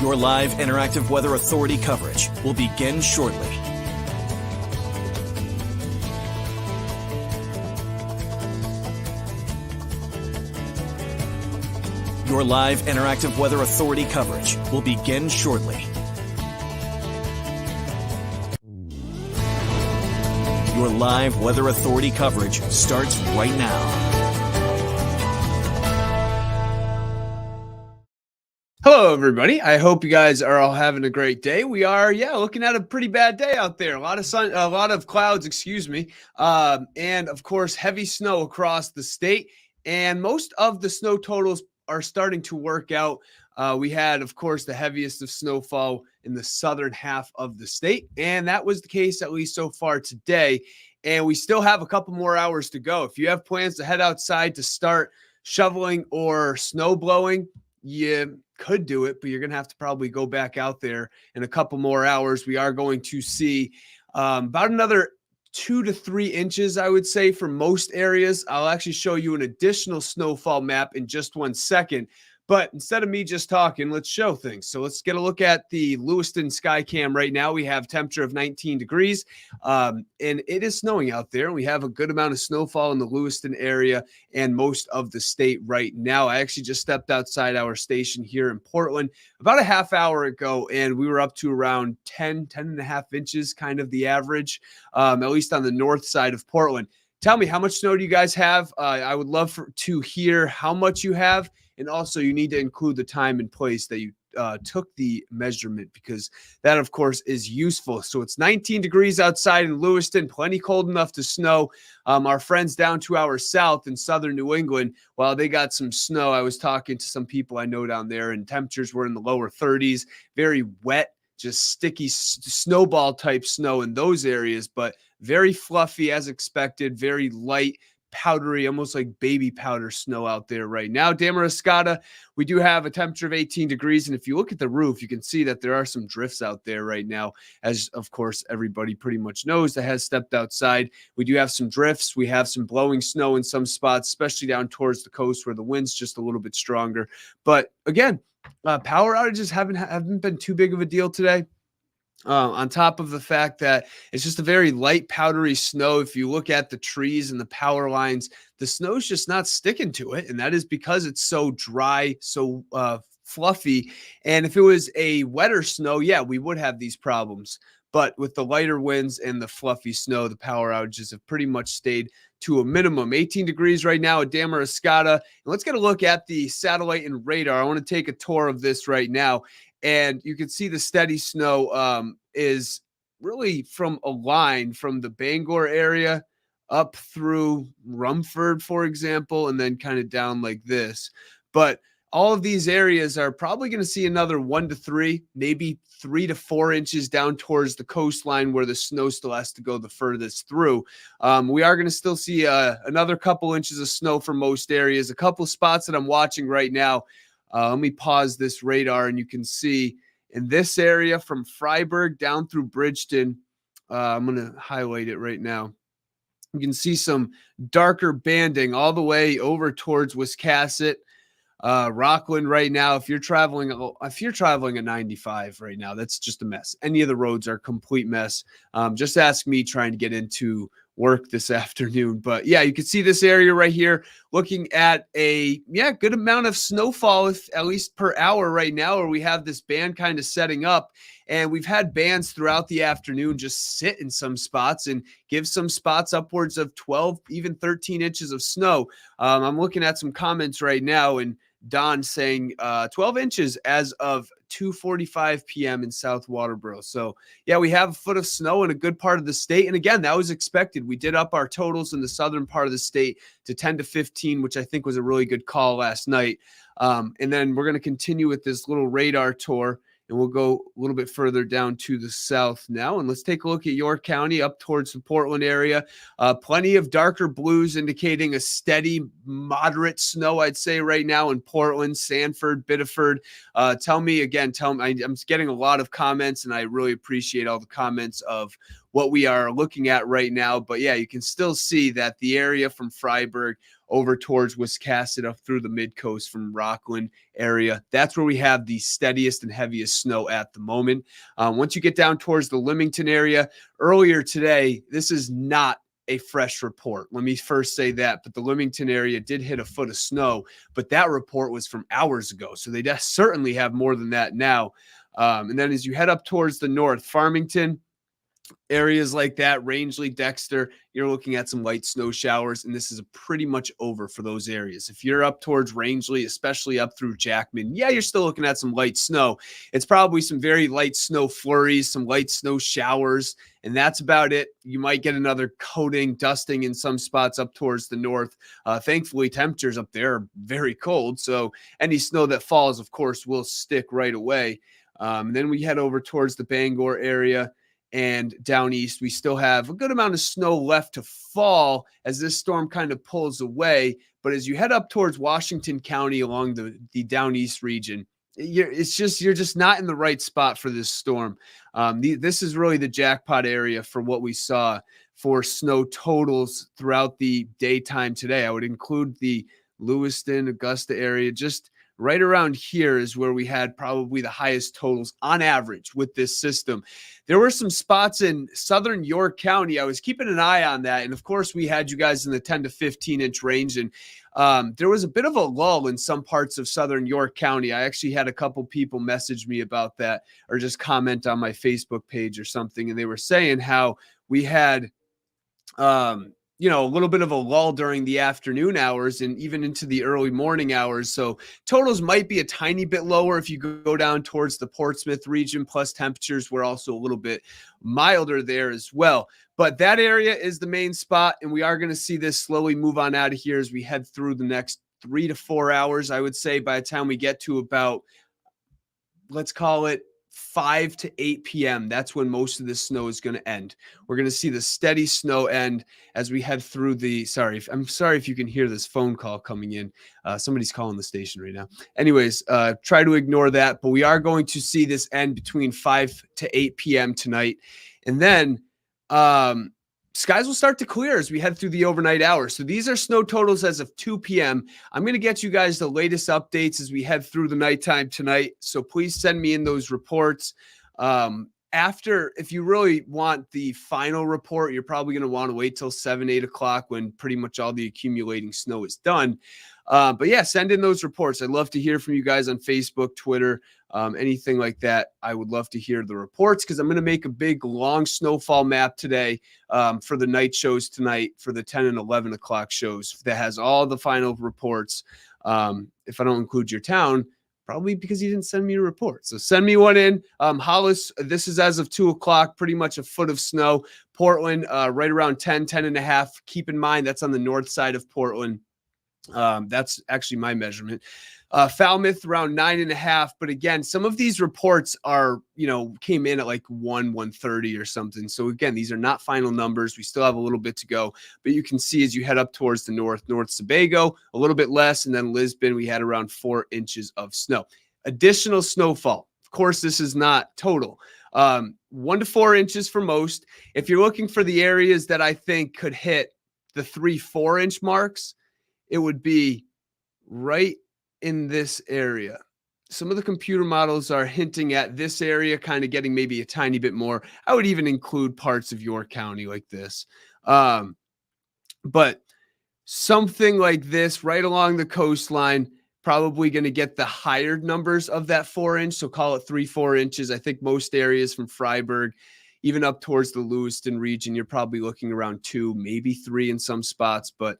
Your live interactive Weather Authority coverage will begin shortly. Your live interactive Weather Authority coverage will begin shortly. Your live Weather Authority coverage starts right now. Hello, everybody. I hope you guys are all having a great day. We are, looking at a pretty bad day out there. A lot of sun, a lot of clouds, and of course, heavy snow across the state. And most of the snow totals are starting to work out. We had, of course, the heaviest of snowfall in the southern half of the state, and that was the case at least so far today. And we still have a couple more hours to go. If you have plans to head outside to start shoveling or snow blowing, you could do it, but you're going to have to probably go back out there in a couple more hours. We are going to see about another 2 to 3 inches, I would say, for most areas. I'll actually show you an additional snowfall map in just 1 second. But instead of me just talking, let's show things. So let's get a look at the Lewiston sky cam right now. We have temperature of 19 degrees, and it is snowing out there. We have a good amount of snowfall in the Lewiston area and most of the state right now. I actually just stepped outside our station here in Portland about a half hour ago, and we were up to around 10 and a half inches, kind of the average, at least on the north side of Portland. Tell me, how much snow do you guys have? I would love to hear how much you have. And also, you need to include the time and place that you took the measurement, because that, of course, is useful. So it's 19 degrees outside in Lewiston, plenty cold enough to snow. Our friends down to our south in southern New England, while they got some snow, I was talking to some people I know down there, and temperatures were in the lower 30s, very wet, just sticky snowball type snow in those areas, but very fluffy as expected, very light, powdery, almost like baby powder snow out there right now. Damariscotta, we do have a temperature of 18 degrees. And if you look at the roof, you can see that there are some drifts out there right now, as of course everybody pretty much knows that has stepped outside. We do have some drifts. We have some blowing snow in some spots, especially down towards the coast where the wind's just a little bit stronger. But again, power outages haven't been too big of a deal today. On top of the fact that it's just a very light, powdery snow. If you look at the trees and the power lines, the snow's just not sticking to it. And that is because it's so dry, so fluffy. And if it was a wetter snow, we would have these problems. But with the lighter winds and the fluffy snow, the power outages have pretty much stayed to a minimum. 18 degrees right now at Damariscotta. And let's get a look at the satellite and radar. I want to take a tour of this right now. And you can see the steady snow is really from a line from the Bangor area up through Rumford, for example, and then kind of down like this. But all of these areas are probably going to see another 1 to 3, maybe 3 to 4 inches down towards the coastline where the snow still has to go the furthest through. We are going to still see another couple inches of snow for most areas. A couple spots that I'm watching right now. Let me pause this radar, and you can see in this area from Freiburg down through Bridgeton. I'm going to highlight it right now. You can see some darker banding all the way over towards Wiscasset, Rockland right now. If you're traveling at 95 right now, that's just a mess. Any of the roads are a complete mess. Just ask me trying to get into work this afternoon. But you can see this area right here looking at a good amount of snowfall, at least per hour right now, where we have this band kind of setting up. And we've had bands throughout the afternoon just sit in some spots and give some spots upwards of 12, even 13 inches of snow. I'm looking at some comments right now, and Don saying 12 inches as of 2:45 p.m. in South Waterboro. So, we have a foot of snow in a good part of the state. And again, that was expected. We did up our totals in the southern part of the state to 10 to 15, which I think was a really good call last night. And then we're going to continue with this little radar tour, and we'll go a little bit further down to the south now. And let's take a look at York County up towards the Portland area. Plenty of darker blues indicating a steady, moderate snow, I'd say, right now in Portland, Sanford, Biddeford. Tell me, I'm getting a lot of comments, and I really appreciate all the comments of what we are looking at right now. But yeah, you can still see that the area from Freiburg over towards Wiscasset up through the mid-coast from Rockland area, that's where we have the steadiest and heaviest snow at the moment. Once you get down towards the Leamington area, earlier today, this is not a fresh report. Let me first say that, but the Leamington area did hit a foot of snow, but that report was from hours ago. So they certainly have more than that now. And then as you head up towards the north, Farmington, areas like that, Rangeley, Dexter, you're looking at some light snow showers, and this is pretty much over for those areas. If you're up towards Rangeley, especially up through Jackman, yeah, you're still looking at some light snow. It's probably some very light snow flurries, some light snow showers, and that's about it. You might get another coating, dusting in some spots up towards the north. Thankfully, temperatures up there are very cold, so any snow that falls, of course, will stick right away. Then we head over towards the Bangor area. And down east, we still have a good amount of snow left to fall as this storm kind of pulls away. But as you head up towards Washington County along the down east region, you're just not in the right spot for this storm. This is really the jackpot area for what we saw for snow totals throughout the daytime today. I would include the Lewiston, Augusta area. Just right around here is where we had probably the highest totals on average with this system. There were some spots in southern York County. I was keeping an eye on that. And of course, we had you guys in the 10 to 15 inch range. And there was a bit of a lull in some parts of southern York County. I actually had a couple people message me about that or just comment on my Facebook page or something. And they were saying how we had, a little bit of a lull during the afternoon hours and even into the early morning hours. So totals might be a tiny bit lower if you go down towards the Portsmouth region, plus temperatures were also a little bit milder there as well. But that area is the main spot, and we are going to see this slowly move on out of here as we head through the next 3 to 4 hours, I would say, by the time we get to about, let's call it 5 to 8 p.m. That's when most of this snow is going to end. We're going to see the steady snow end as we head through I'm sorry if you can hear this phone call coming in. Somebody's calling the station right now. Anyways, try to ignore that, but we are going to see this end between 5 to 8 p.m. tonight. And then skies will start to clear as we head through the overnight hours. So these are snow totals as of 2 p.m. I'm going to get you guys the latest updates as we head through the nighttime tonight. So please send me in those reports. If you really want the final report, you're probably going to want to wait till 7, 8 o'clock when pretty much all the accumulating snow is done. But yeah, send in those reports. I'd love to hear from you guys on Facebook, Twitter, anything like that. I would love to hear the reports because I'm going to make a big long snowfall map today for the night shows tonight for the 10 and 11 o'clock shows that has all the final reports. If I don't include your town, probably because you didn't send me a report. So send me one in. Hollis, this is as of 2 o'clock, pretty much a foot of snow. Portland, right around 10 and a half. Keep in mind, that's on the north side of Portland. That's actually my measurement. Falmouth around 9.5. But again, some of these reports are, came in at like 1:30 or something. So again, these are not final numbers. We still have a little bit to go, but you can see as you head up towards the North Sebago, a little bit less. And then Lisbon, we had around 4 inches of snow. Additional snowfall. Of course, this is not total. 1 to 4 inches for most. If you're looking for the areas that I think could hit the 3-4 inch marks, it would be right in this area. Some of the computer models are hinting at this area kind of getting maybe a tiny bit more. I would even include parts of York County like this. But something like this right along the coastline, probably going to get the higher numbers of that 4 inch. So call it 3-4 inches. I think most areas from Freiburg, even up towards the Lewiston region, you're probably looking around 2, maybe 3 in some spots. But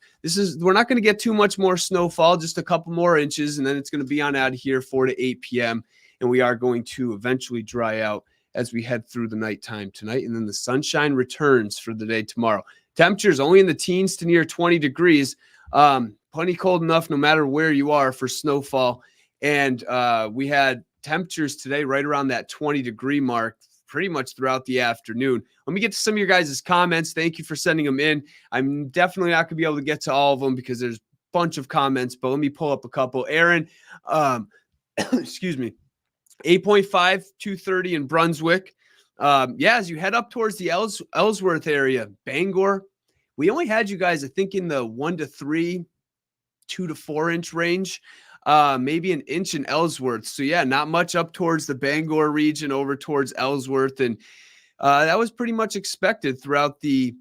we're not going to get too much more snowfall, just a couple more inches, and then it's going to be on out of here 4 to 8 p.m. And we are going to eventually dry out as we head through the nighttime tonight. And then the sunshine returns for the day tomorrow. Temperatures only in the teens to near 20 degrees. Plenty cold enough no matter where you are for snowfall. And we had temperatures today right around that 20-degree mark pretty much throughout the afternoon. Let me get to some of your guys' comments. Thank you for sending them in. I'm definitely not going to be able to get to all of them because there's a bunch of comments, but let me pull up a couple. Aaron, excuse me, 8.5, 2:30 in Brunswick. Yeah, as you head up towards the Ellsworth area, Bangor, we only had you guys, I think, in the 1 to 3, 2 to 4 inch range, maybe an inch in Ellsworth. So yeah, not much up towards the Bangor region over towards Ellsworth. And that was pretty much expected throughout the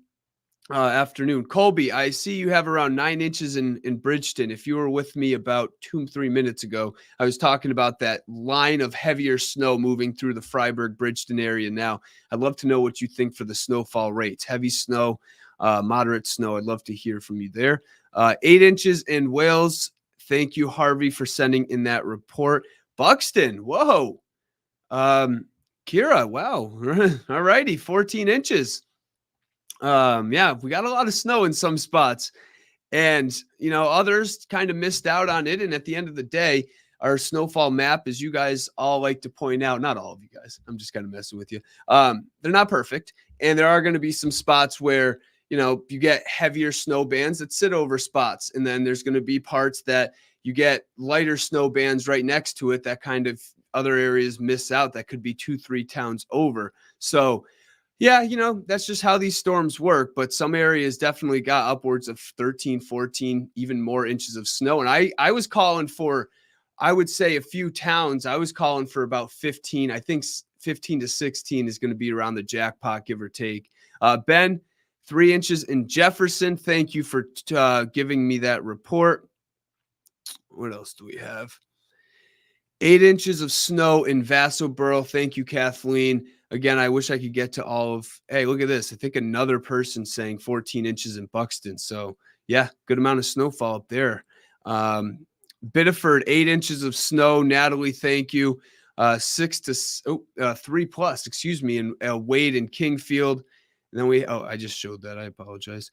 afternoon. Colby, I see you have around 9 inches in Bridgeton. If you were with me about 2-3 minutes ago, I was talking about that line of heavier snow moving through the Freiburg Bridgeton area. Now, I'd love to know what you think for the snowfall rates. Heavy snow, moderate snow. I'd love to hear from you there. 8 inches in Wales. Thank you, Harvey, for sending in that report. Buxton, whoa. Kira, wow. All righty, 14 inches. Yeah, we got a lot of snow in some spots, and others kind of missed out on it. And at the end of the day, our snowfall map, as you guys all like to point out, not all of you guys, I'm just kind of messing with you, they're not perfect, and there are going to be some spots where you get heavier snow bands that sit over spots, and then there's going to be parts that you get lighter snow bands right next to it that kind of other areas miss out, that could be 2-3 towns over. So yeah, that's just how these storms work. But some areas definitely got upwards of 13, 14, even more inches of snow. And I was calling for, I would say a few towns, I was calling for about 15. I think 15 to 16 is going to be around the jackpot, give or take. Ben, 3 inches in Jefferson. Thank you for giving me that report. What else do we have? 8 inches of snow in Vassalboro. Thank you, Kathleen. Again, I wish I could get to all of, hey, look at this. I think another person saying 14 inches in Buxton. So yeah, good amount of snowfall up there. Biddeford, 8 inches of snow. Natalie, thank you. 3 plus, excuse me, in Wade and Kingfield. And then I just showed that. I apologize.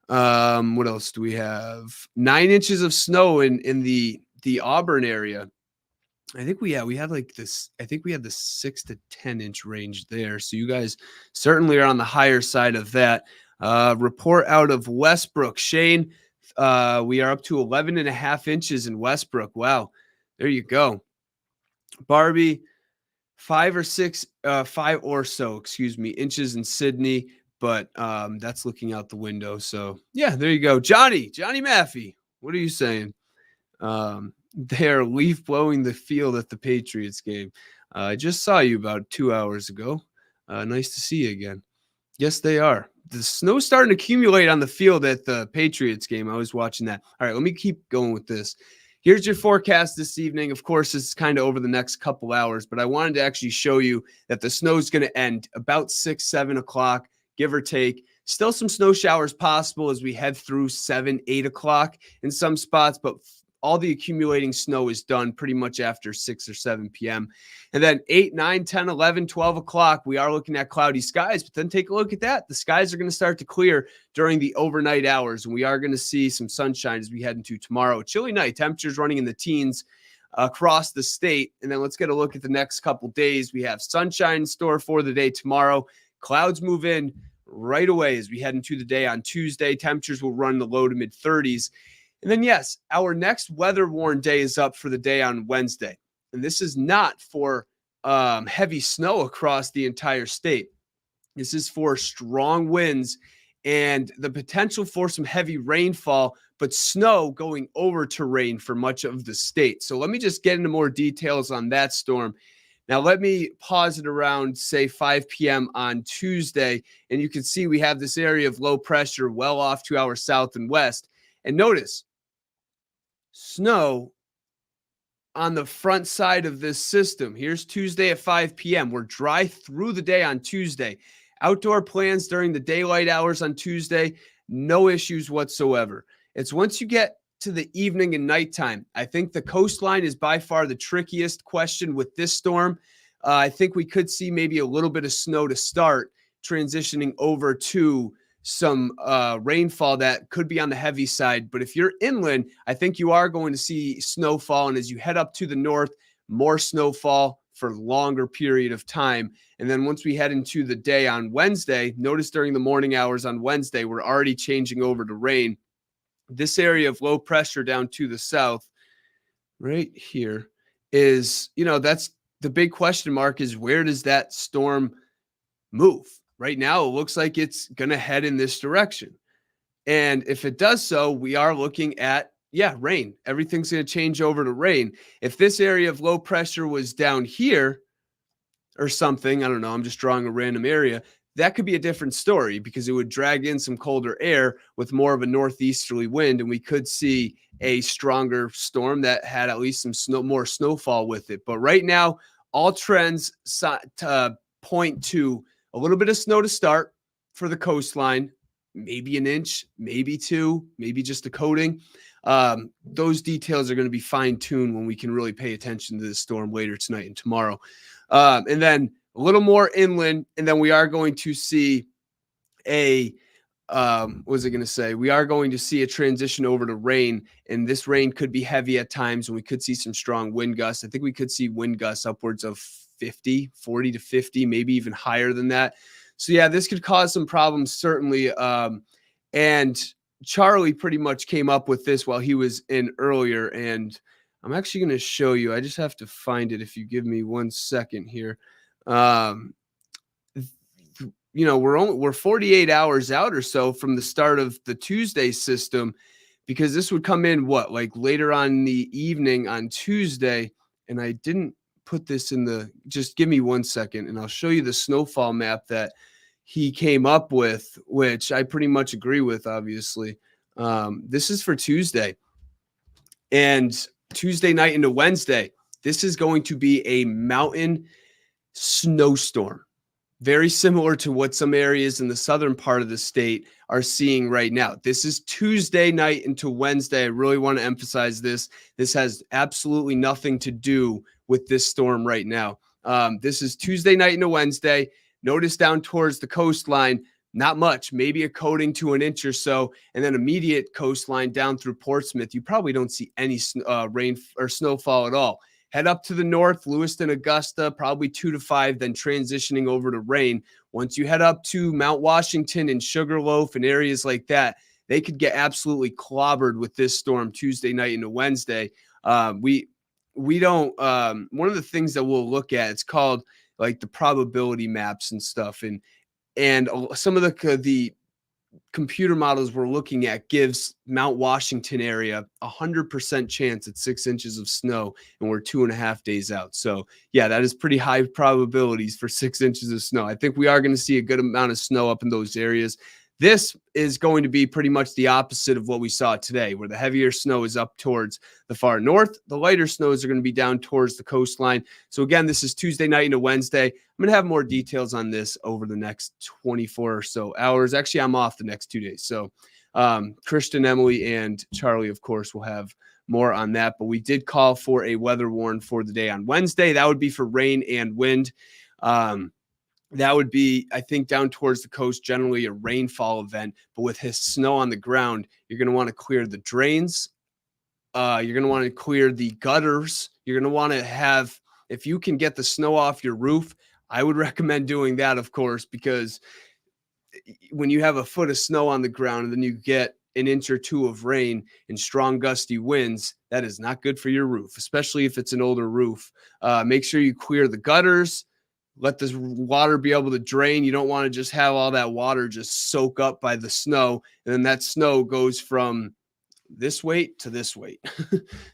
What else do we have? 9 inches of snow in the Auburn area. I think we had like this. I think we had the 6 to 10 inch range there. So you guys certainly are on the higher side of that. Report out of Westbrook. Shane, we are up to 11.5 inches in Westbrook. Wow. There you go. Barbie, 5 or so, excuse me, inches in Sydney, but that's looking out the window. So yeah, there you go. Johnny Maffey, what are you saying? They're leaf blowing the field at the Patriots game. I just saw you about 2 hours ago. Nice to see you again. Yes, they are. The snow's starting to accumulate on the field at the Patriots game. I was watching that. All right, let me keep going with this. Here's your forecast this evening. Of course, it's kind of over the next couple hours, but I wanted to actually show you that the snow's going to end about 6, 7 o'clock, give or take. Still some snow showers possible as we head through 7, 8 o'clock in some spots, but all the accumulating snow is done pretty much after 6 or 7 p.m. And then 8, 9, 10, 11, 12 o'clock, we are looking at cloudy skies. But then take a look at that. The skies are going to start to clear during the overnight hours, and we are going to see some sunshine as we head into tomorrow. Chilly night, temperatures running in the teens across the state. And then let's get a look at the next couple days. We have sunshine in store for the day tomorrow. Clouds move in right away as we head into the day on Tuesday. Temperatures will run in the low to mid 30s. And then, yes, our next weather-worn day is up for the day on Wednesday. And this is not for heavy snow across the entire state. This is for strong winds and the potential for some heavy rainfall, but snow going over to rain for much of the state. So let me just get into more details on that storm. Now, let me pause it around, say, 5 p.m. on Tuesday. And you can see we have this area of low pressure well off to our south and west. And notice, snow on the front side of this system. Here's Tuesday at 5 p.m. We're dry through the day on Tuesday. Outdoor plans during the daylight hours on Tuesday, no issues whatsoever. It's once you get to the evening and nighttime. I think the coastline is by far the trickiest question with this storm. I think we could see maybe a little bit of snow to start, transitioning over to some rainfall that could be on the heavy side. But if you're inland, I think you are going to see snowfall. And as you head up to the north, more snowfall for longer period of time. And then once we head into the day on Wednesday, notice during the morning hours on Wednesday, we're already changing over to rain. This area of low pressure down to the south right here is, that's the big question mark, is where does that storm move. Right now, it looks like it's going to head in this direction. And if it does so, we are looking at, rain. Everything's going to change over to rain. If this area of low pressure was down here or something, I don't know, I'm just drawing a random area, that could be a different story because it would drag in some colder air with more of a northeasterly wind, and we could see a stronger storm that had at least some more snowfall with it. But right now, all trends point to a little bit of snow to start for the coastline, maybe an inch, maybe two, maybe just a coating. Those details are going to be fine-tuned when we can really pay attention to this storm later tonight and tomorrow. And then a little more inland, and then we are going to see we are going to see a transition over to rain, and this rain could be heavy at times, and we could see some strong wind gusts. I think we could see wind gusts upwards of 40 to 50, maybe even higher than that. So yeah, this could cause some problems, certainly. And Charlie pretty much came up with this while he was in earlier, and I'm actually going to show you. I just have to find it if you give me 1 second here. We're 48 hours out or so from the start of the Tuesday system, because this would come in later on the evening on Tuesday. And I didn't put this just give me 1 second and I'll show you the snowfall map that he came up with, which I pretty much agree with, obviously. This is for Tuesday and Tuesday night into Wednesday. This is going to be a mountain snowstorm, very similar to what some areas in the southern part of the state are seeing right now. This is Tuesday night into Wednesday. I really want to emphasize this. This has absolutely nothing to do with this storm right now. This is Tuesday night into Wednesday. Notice down towards the coastline, not much, maybe a coating to an inch or so, and then immediate coastline down through Portsmouth. You probably don't see any rain or snowfall at all. Head up to the north, Lewiston, Augusta, probably 2 to 5, then transitioning over to rain. Once you head up to Mount Washington and Sugarloaf and areas like that, they could get absolutely clobbered with this storm Tuesday night into Wednesday. We don't, one of the things that we'll look at, it's called like the probability maps and stuff. And some of the computer models we're looking at gives Mount Washington area 100% chance at 6 inches of snow, and we're 2.5 days out. So yeah, that is pretty high probabilities for 6 inches of snow. I think we are going to see a good amount of snow up in those areas. This is going to be pretty much the opposite of what we saw today, where the heavier snow is up towards the far north. The lighter snows are going to be down towards the coastline. So again, this is Tuesday night into Wednesday. I'm going to have more details on this over the next 24 or so hours. Actually, I'm off the next 2 days. So Christian, Emily, and Charlie, of course, will have more on that. But we did call for a weather warn for the day on Wednesday. That would be for rain and wind. That would be, I think, down towards the coast, generally a rainfall event. But with his snow on the ground, you're going to want to clear the drains. You're going to want to clear the gutters. You're going to want to have, if you can get the snow off your roof, I would recommend doing that, of course, because when you have a foot of snow on the ground and then you get an inch or two of rain and strong gusty winds, that is not good for your roof, especially if it's an older roof. Make sure you clear the gutters. Let the water be able to drain. You don't want to just have all that water just soak up by the snow, and then that snow goes from this weight to this weight.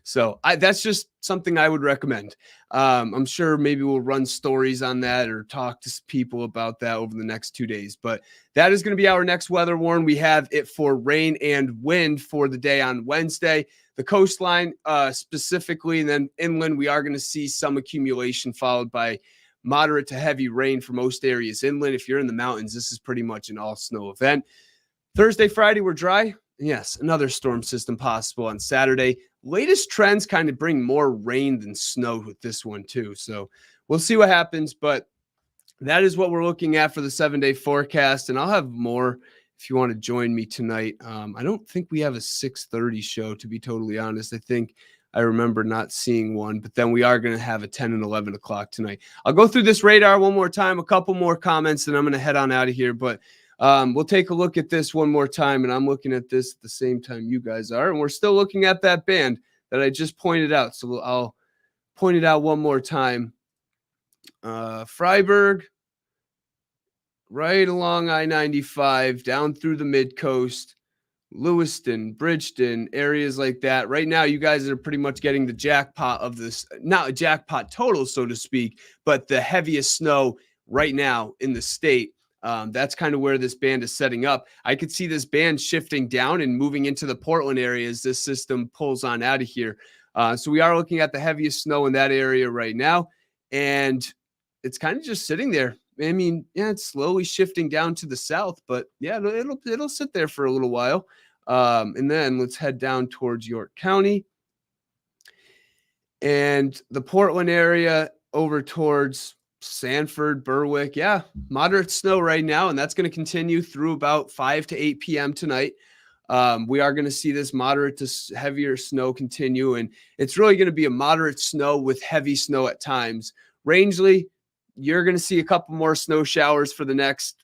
So that's just something I would recommend. I'm sure maybe we'll run stories on that or talk to people about that over the next 2 days. But that is going to be our next weather warn. We have it for rain and wind for the day on Wednesday. The coastline specifically, and then inland, we are going to see some accumulation followed by moderate to heavy rain for most areas inland. If you're in the mountains, this is pretty much an all snow event. Thursday, Friday, we're dry. Yes, another storm system possible on Saturday. Latest trends kind of bring more rain than snow with this one too. So we'll see what happens, but that is what we're looking at for the 7-day forecast. And I'll have more if you want to join me tonight. I don't think we have a 6:30 show, to be totally honest. I remember not seeing one, but then we are going to have a 10 and 11 o'clock tonight. I'll go through this radar one more time, a couple more comments, and I'm going to head on out of here. But we'll take a look at this one more time, and I'm looking at this at the same time you guys are, and we're still looking at that band that I just pointed out. So I'll point it out one more time. Freiburg, right along I-95 down through the mid-coast, Lewiston, Bridgeton, areas like that. Right now, you guys are pretty much getting the jackpot of this, not a jackpot total, so to speak, but the heaviest snow right now in the state. That's kind of where this band is setting up. I could see this band shifting down and moving into the Portland area as this system pulls on out of here. So we are looking at the heaviest snow in that area right now, and it's kind of just sitting there. I mean, yeah, it's slowly shifting down to the south, but yeah, it'll sit there for a little while. And then let's head down towards York County and the Portland area over towards Sanford, Berwick. Yeah, moderate snow right now, and that's going to continue through about 5 to 8 p.m. tonight. We are going to see this moderate to heavier snow continue, and it's really going to be a moderate snow with heavy snow at times. Rangeley, you're going to see a couple more snow showers for the next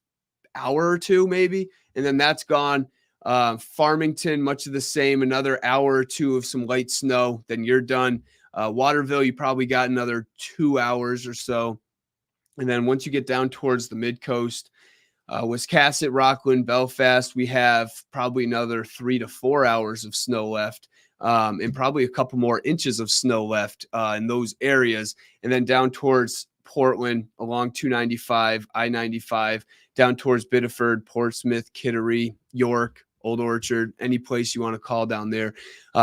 hour or two, maybe, and then that's gone. Farmington, much of the same, another hour or two of some light snow, then you're done. Waterville, you probably got another 2 hours or so. And then once you get down towards the mid-coast, Wiscasset, Rockland, Belfast, we have probably another 3 to 4 hours of snow left. And probably a couple more inches of snow left in those areas. And then down towards Portland along 295, I-95, down towards Biddeford, Portsmouth, Kittery, York, Old Orchard, any place you want to call down there.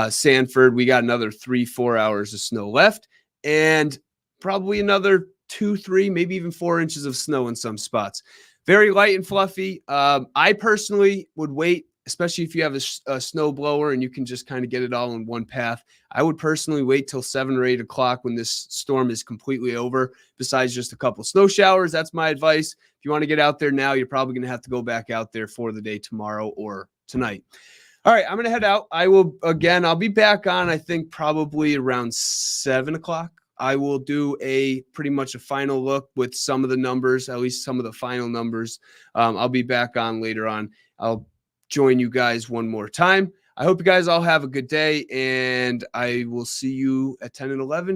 Sanford, we got another 3-4 hours of snow left, and probably another 2, 3, maybe even 4 inches of snow in some spots. Very light and fluffy. I personally would wait, especially if you have a snow blower and you can just kind of get it all in one path. I would personally wait till 7 or 8 o'clock when this storm is completely over, besides just a couple snow showers. That's my advice. If you want to get out there now, you're probably going to have to go back out there for the day tomorrow or tonight. All right, I'm going to head out. I'll be back on, I think, probably around 7 o'clock. I will do pretty much a final look with some of the numbers, at least some of the final numbers. I'll be back on later on. I'll join you guys one more time. I hope you guys all have a good day, and I will see you at 10 and 11.